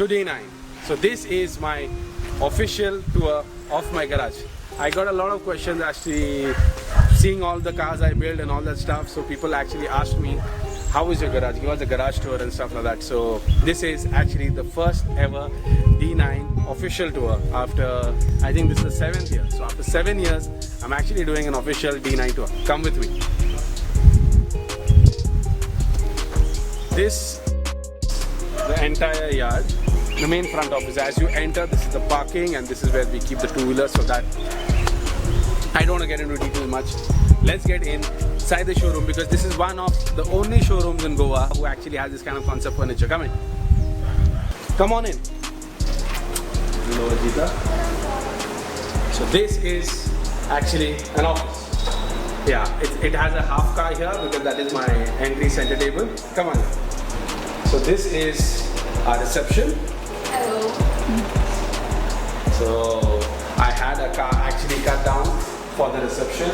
to D9. So this is my official tour of my garage. I got a lot of questions actually seeing all the cars I build and all that stuff. So people actually asked me, how is your garage? Give us a garage tour and stuff like that. So this is actually the first ever D9 official tour after, I think this is the 7th year. So after 7 years, I'm actually doing an official D9 tour. Come with me. This the entire yard, the main front office. As you enter, this is the parking and this is where we keep the two-wheelers, so that I don't want to get into detail much. Let's get inside the showroom because this is one of the only showrooms in Goa who actually has this kind of concept furniture. Come in. Come on in. Hello, Ajita. So this is actually an office. Yeah, it has a half car here because that is my entry center table. Come on. So this is our reception. Hello. So I had a car actually cut down for the reception.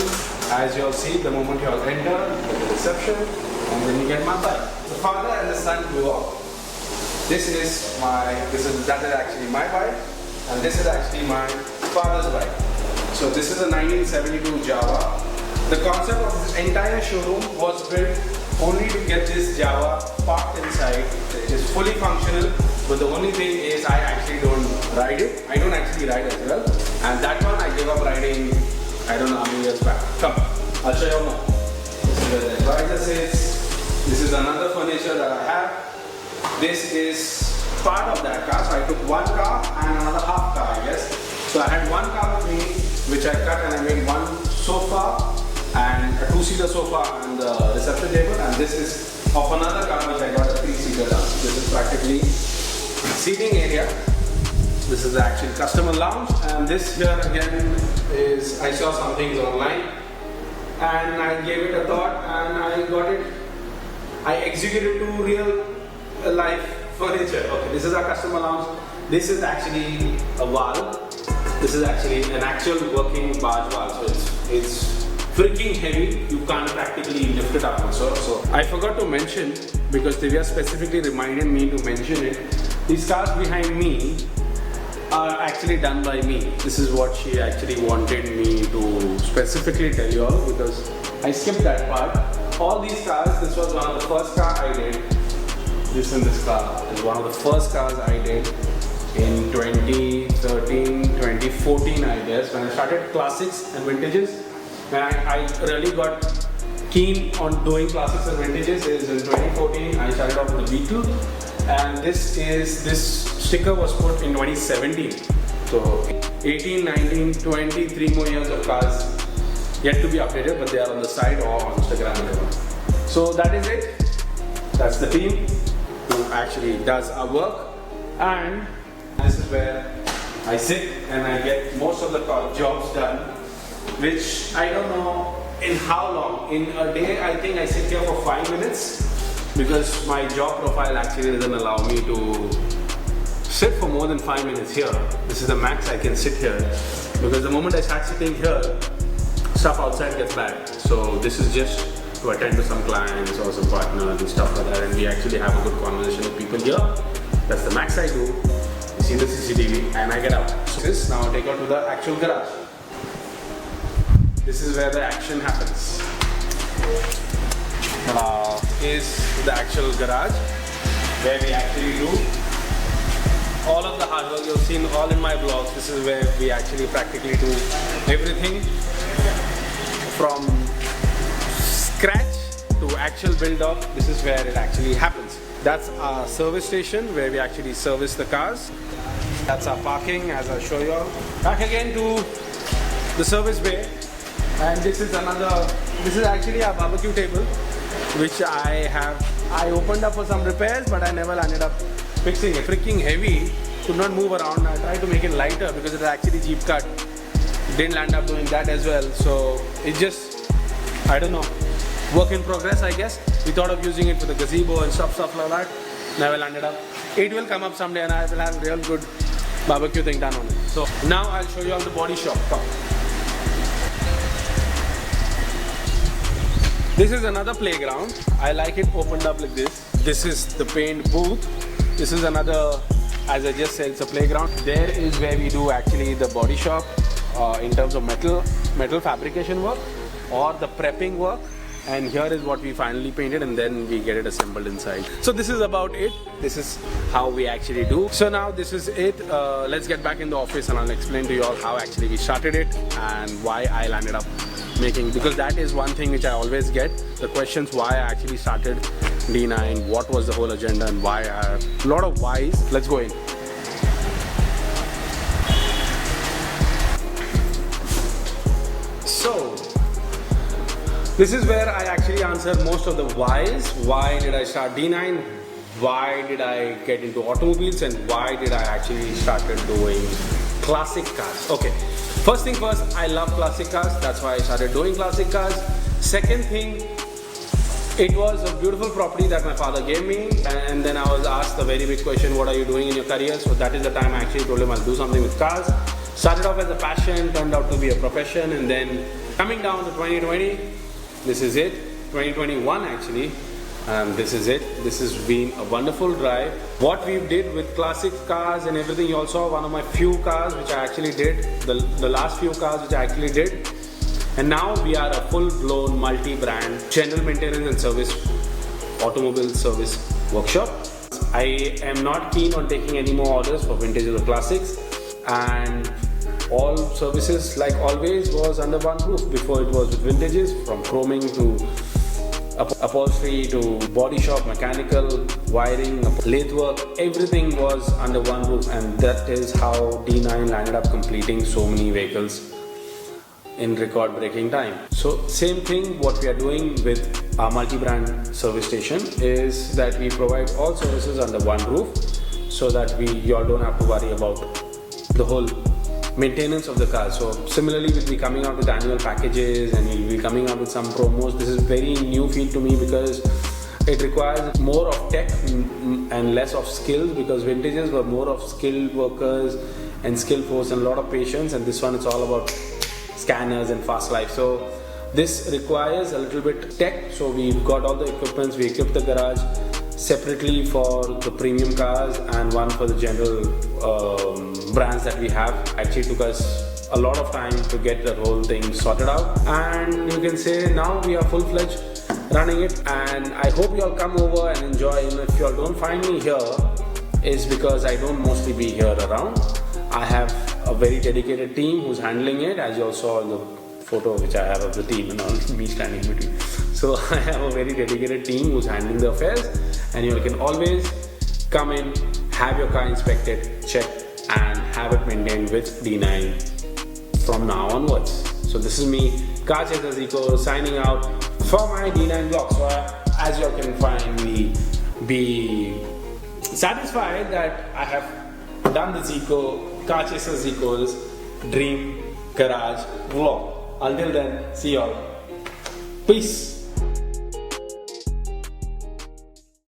As you'll see, the moment you all enter, the reception, and then you get my bike. The father and the son grew up. That is actually my bike, and this is actually my father's bike. So this is a 1972 Java. The concept of this entire showroom was built only to get this Java parked inside. It is fully functional, but the only thing is I actually don't ride it. I don't actually ride as well. And that one I gave up riding, I don't know how many years back. Come, I'll show you more. This is where the advisor sits. This is another furniture that I have. This is part of that car. So I took one car and another half car, I guess. So I had one car with me, which I cut and I made one sofa and a two-seater sofa on the reception table, and this is of another car which I got a three-seater down. This is practically seating area. This is the actual customer lounge, and this here again is, I saw some things online and I gave it a thought and I got it, I executed to real life furniture. Okay, this is our customer lounge. This is actually a valve. This is actually an actual working barge valve, so it's freaking heavy. You can't practically lift it up also. So I forgot to mention, because Divya specifically reminded me to mention it, these cars behind me are actually done by me. This is what she actually wanted me to specifically tell you all, because I skipped that part. All these cars, this was one of the first car I did. This and this car is one of the first cars I did in 2013, 2014 I guess, when I started classics and vintages. When I really got keen on doing classics and vintages is in 2014. I started off with the Beetle, and this sticker was put in 2017. So 18, 19, 20, 3 more years of cars yet to be updated, but they are on the side or on Instagram and whatever. So that is it. That's the team who actually does our work, and this is where I sit and I get most of the jobs done, which I don't know in how long. In a day, I think I sit here for 5 minutes because my job profile actually doesn't allow me to sit for more than 5 minutes here. This is the max I can sit here, because the moment I start sitting here, stuff outside gets bad. So this is just to attend to some clients or some partners and stuff like that, and we actually have a good conversation with people here. That's the max I do. You see the CCTV and I get out. So this, now I'll take out to the actual garage. This is where the action happens. Is the actual garage where we actually do all of the hard work you've seen all in my vlogs. This is where we actually practically do everything from scratch to actual build up. This is where it actually happens. That's our service station where we actually service the cars. That's our parking, as I'll show you all. Back again to the service bay. And this is actually a barbecue table, which I opened up for some repairs, but I never ended up fixing it. Freaking heavy, could not move around. I tried to make it lighter because it was actually Jeep cut. Didn't land up doing that as well. So it just, I don't know, work in progress I guess. We thought of using it for the gazebo and stuff like that. Never landed up. It will come up someday and I will have a real good barbecue thing done on it. So now I'll show you all the body shop. Come. This is another playground. I like it opened up like this. This is the paint booth. This is another as I just said, it's a playground. There is where we do actually the body shop in terms of metal fabrication work or the prepping work. And here is what we finally painted, and then we get it assembled inside. So this is about it. This is how we actually do. So now this is it. Let's get back in the office and I'll explain to you all how actually we started it and why I landed up making, because that is one thing which I always get, the questions why I actually started D9, what was the whole agenda, and why a lot of whys. Let's go in. So this is where I actually answer most of the whys. Why did I start D9? Why did I get into automobiles? And why did I actually started doing classic cars? Okay, first thing first, I love classic cars. That's why I started doing classic cars. Second thing, it was a beautiful property that my father gave me. And then I was asked the very big question, what are you doing in your career? So that is the time I actually told him I'll do something with cars. Started off as a passion, turned out to be a profession. And then coming down to 2020, this is it, 2021 actually, and this is it. This has been a wonderful drive. What we did with classic cars and everything, you all saw one of my few cars which I actually did, the last few cars which I actually did. And now we are a full-blown multi-brand general maintenance and service, automobile service workshop. I am not keen on taking any more orders for vintages or classics, and all services, like always, was under one roof. Before it was with vintages, from chroming to upholstery to body shop, mechanical, wiring, lathe work, everything was under one roof, and that is how D9 landed up completing so many vehicles in record-breaking time. So same thing what we are doing with our multi-brand service station is that we provide all services under one roof, so that you all don't have to worry about the whole maintenance of the car. So similarly, we'll be coming out with annual packages and we'll be coming out with some promos. This is very new field to me because it requires more of tech and less of skills, because vintages were more of skilled workers and skill force and a lot of patience, and this one it's all about scanners and fast life. So this requires a little bit tech. So we've got all the equipments, we equipped the garage separately for the premium cars and one for the general brands that we have. Actually took us a lot of time to get the whole thing sorted out, and you can say now we are full-fledged running it. And I hope you all come over and enjoy. If you all don't find me here, is because I don't mostly be here around. I have a very dedicated team who's handling it, as you all saw in the photo which I have of the team and all me standing between. So I have a very dedicated team who's handling the affairs, and you can always come in, have your car inspected, check, and have it maintained with D9 from now onwards. So this is me, Car Chaser Zico, signing out for my D9 vlog. So as you all can finally be satisfied that I have done the Zico, Car Chaser Zico's Dream Garage vlog. Until then, see you all. Peace.